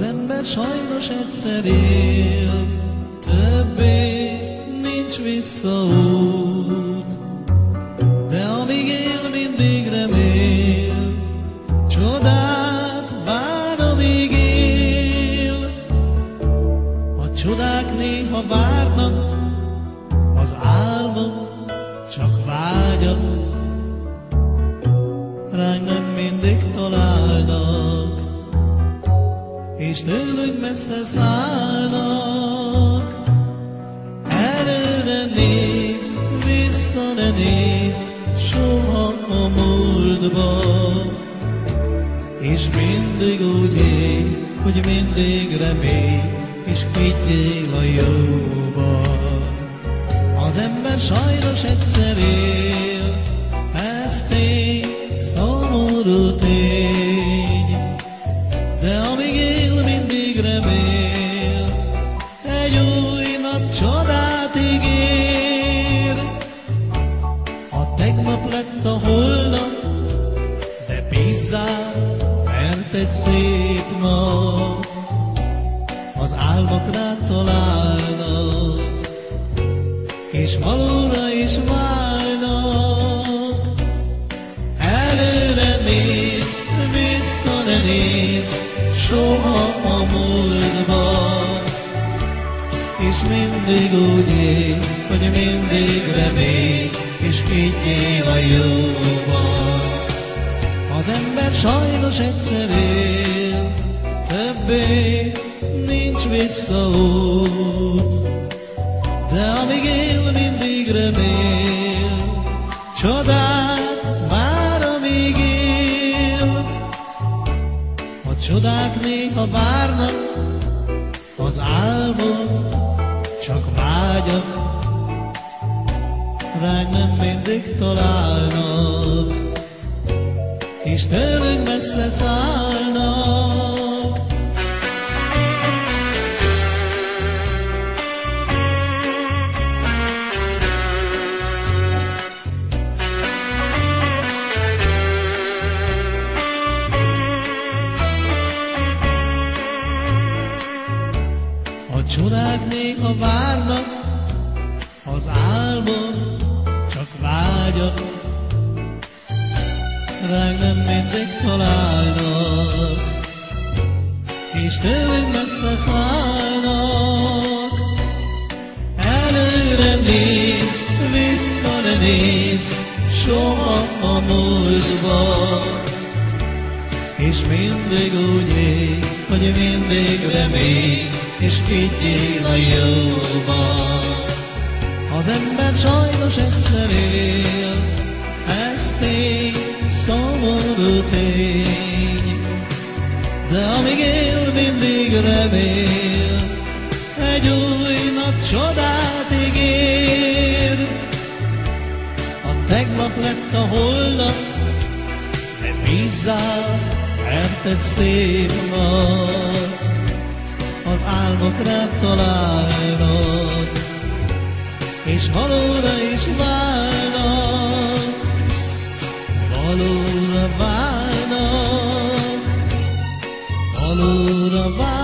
Az ember sajnos egyszer él, többé nincs visszaút, de amíg él, mindig remél, csodát vár, amíg él. A csodák néha várnak, az álmok csak vágyak, ránk nem mindig találnak, és tőlünk messze szállnak. Előre néz, vissza ne néz, soha a múltba, és mindig úgy él, hogy mindig remél, és higgyél a jóba. Az ember sajnos egyszer él, ez tény, szomorú tény, de amíg él, mindig remél, egy új nap csodát ígér. A tegnap lett a holnap, de bízzál, mert egy szép nap, az álmok rád találnak, és valóra is válnak. Előre néz, vissza ne néz, soha a múltba, és mindig úgy él, hogy mindig remél, és higgyél a jóban. Az ember sajnos egyszer él, többé nincs visszaút, de amíg él, mindig remél, csodát vár, amíg él. A csodák néha várnak, az álmok csak vágyak, ránk nem mindig találnak, és tőlünk messze szállnak. A csodák néha várnak, az álmok csak vágyak, ránk nem mindig találnak, és tőlünk messze szállnak. Előre néz, vissza ne néz, soha a múltba, és mindig úgy él, hogy mindig remél, és higgyél a jóban. Az ember sajnos egyszer él, ez tény, szomorú tény, de amíg él, mindig remél, egy új nap csodát ígér. A tegnap lett a holnap, de bízzál, mert egy szép nap, az álmok rád találnak, és valóra is válnak, valóra válnak, valóra válnak.